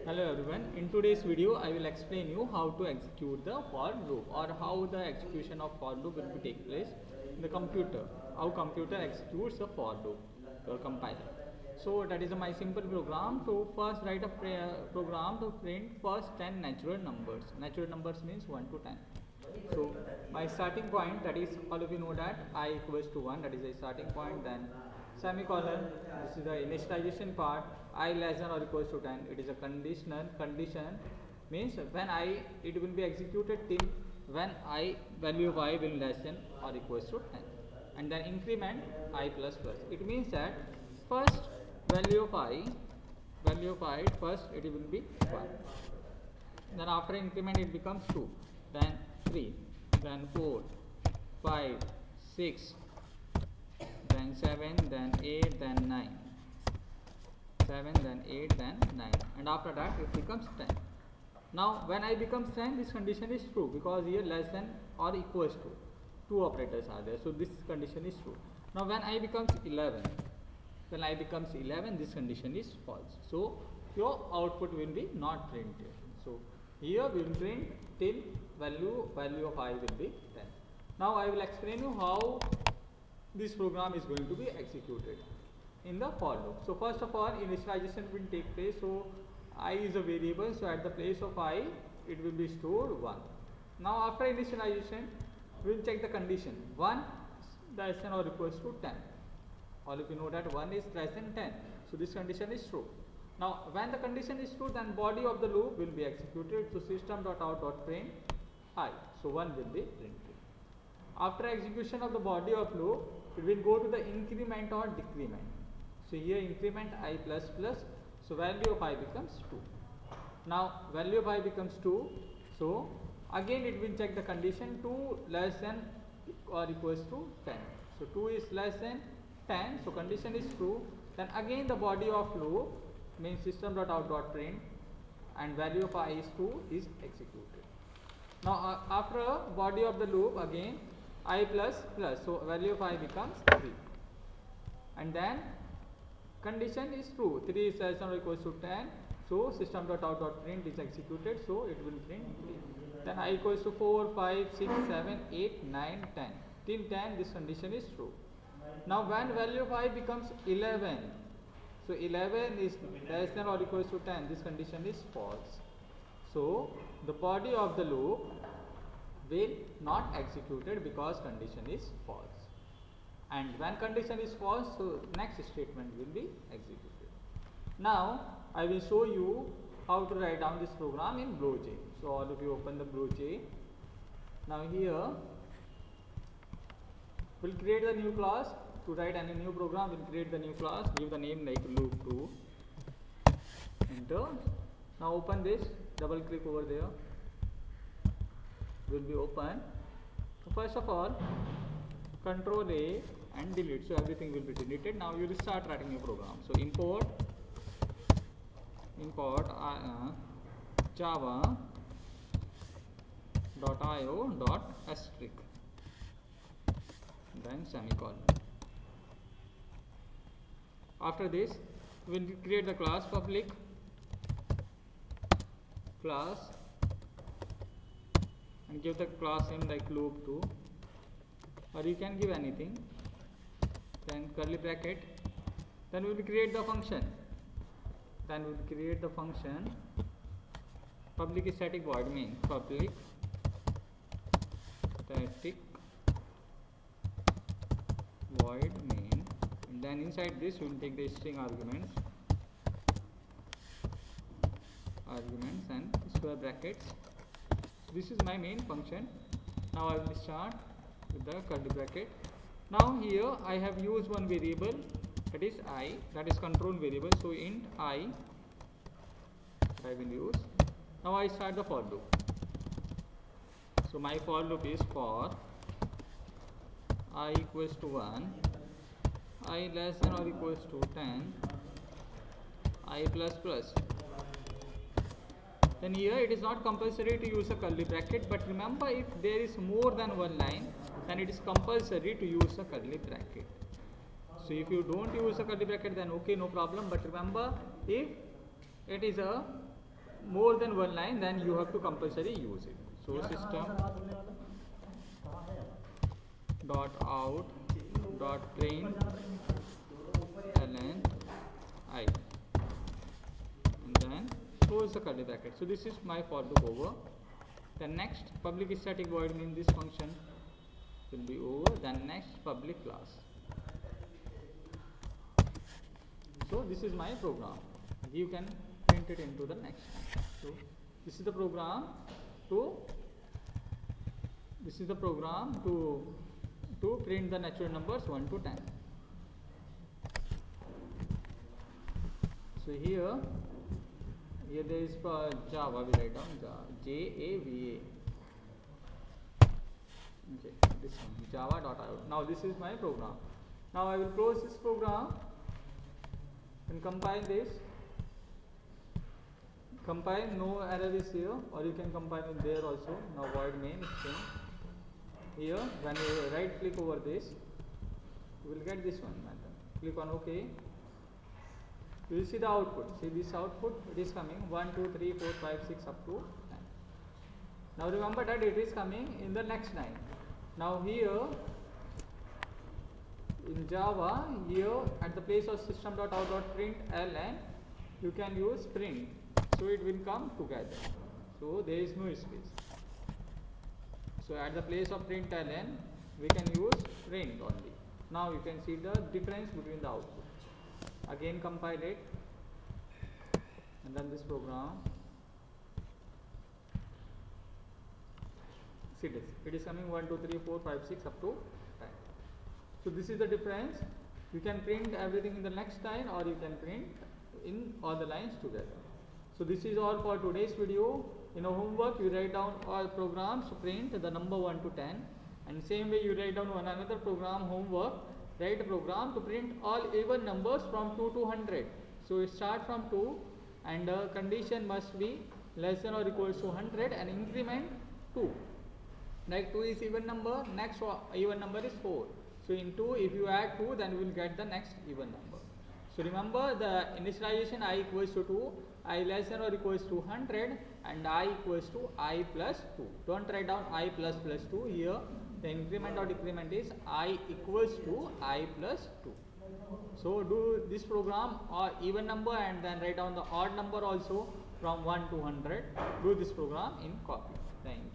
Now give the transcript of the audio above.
Hello everyone, in today's video I will explain you how to execute the for loop or how the execution of for loop will take place in the computer, how computer executes the for loop or compiler. So that is my simple program to first write a program to print first 10 natural numbers means 1 to 10. So my starting point, that is all of you know that I equals to 1, that is a starting point, then semicolon, this is the initialization part, I less than or equals to 10, it is a condition means when I, it will be executed till when I value of I will less than or equals to 10, and then increment I plus plus. It means that first value of I first it will be 1, then after increment it becomes 2, then 3, then 4, 5, 6, then 7, then 8, then 9, 7, then 8, then 9, and after that it becomes 10. Now when I becomes 10, this condition is true because here less than or equals to, two operators are there, so this condition is true. Now when I becomes 11, this condition is false, so your output will be not printed. So here we will print till value of I will be 10. Now I will explain you how this program is going to be executed in the for loop. So first of all, initialization will take place. So I is a variable, so at the place of I it will be stored 1. Now after initialization we will check the condition 1 less than or equals to 10. All of you know that 1 is less than 10, so this condition is true. Now when the condition is true, then body of the loop will be executed. So system.out.print I, so 1 will be printed. After execution of the body of loop, it will go to the increment or decrement. So here increment I plus plus, so value of I becomes 2. Now value of I becomes 2, so again it will check the condition 2 less than or equals to 10. So 2 is less than 10, so condition is true. Then again the body of loop means system.out.print and value of I is 2 is executed. Now after body of the loop, again I plus plus, so value of I becomes 3, and then condition is true, 3 is less than or equals to 10, so system.out.print is executed, so it will print 3. Then I equals to 4, 5, 6, 7, 8, 9, 10, till 10 this condition is true. Now when value of I becomes 11, so 11 is less than or equals to 10, this condition is false, so the body of the loop will not executed because condition is false. And when condition is false, so next statement will be executed. Now I will show you how to write down this program in BlowJ. So all of you open the BlowJ. Now here we'll create a new class. To write any new program, we'll create the new class, give the name like loop2, enter. Now open this, double click over there, will be open. So first of all, Control A and delete, so everything will be deleted. Now you will start writing your program. So import java.io.asterisk, then semicolon. After this, we will create the class public class and give the class name like loop2, or you can give anything, then curly bracket, then we will create the function, public static void main, public static void main. Then inside this we will take the string arguments and square brackets. So this is my main function. Now I will start with the curly bracket. Now here I have used one variable, that is I, that is control variable, so int I will use. Now I start the for loop. So my for loop is for I equals to 1, I less than or equals to 10, I plus plus. Then here it is not compulsory to use a curly bracket, but remember if there is more than one line, then it is compulsory to use a curly bracket. So if you don't use a curly bracket, then okay, no problem. But remember, if it is a more than one line, then you have to compulsory use it. So system dot out dot print ln I, and then close the curly bracket. So this is my for loop over. Then next public static void means this function will be over. Then next public class. So this is my program. You can print it into the next one. So this is the program to print the natural numbers 1 to 10. So here there is Java. We write down Java. Okay, this one java.io. Now this is my program. Now I will close this program and compile this. Compile, no error is here, or you can compile it there also. Now void main string. Here when you right click over this, you will get this one method. Click on OK. You will see the output. See this output, it is coming 1, 2, 3, 4, 5, 6 up to 9. Now remember that it is coming in the next line. Now here in Java, here at the place of system.out.println, you can use print. So it will come together. So there is no space. So at the place of println, we can use print only. Now you can see the difference between the output. Again compile it and run this program. See this. It is coming 1, 2, 3, 4, 5, 6 up to 10. So this is the difference. You can print everything in the next line, or you can print in all the lines together. So this is all for today's video. In a homework, you write down all programs to print the number 1 to 10, and same way you write down another program homework. Write a program to print all even numbers from 2 to 100. So it start from 2, and the condition must be less than or equals to 100 and increment 2. Like 2 is even number, next even number is 4. So in 2, if you add 2, then we will get the next even number. So remember the initialization I equals to 2, I less than or equals to 100, and I equals to I plus 2. Don't write down I plus 2 here. The increment or decrement is I equals to I plus 2. So do this program or even number, and then write down the odd number also from 1 to 100. Do this program in copy. Thank you.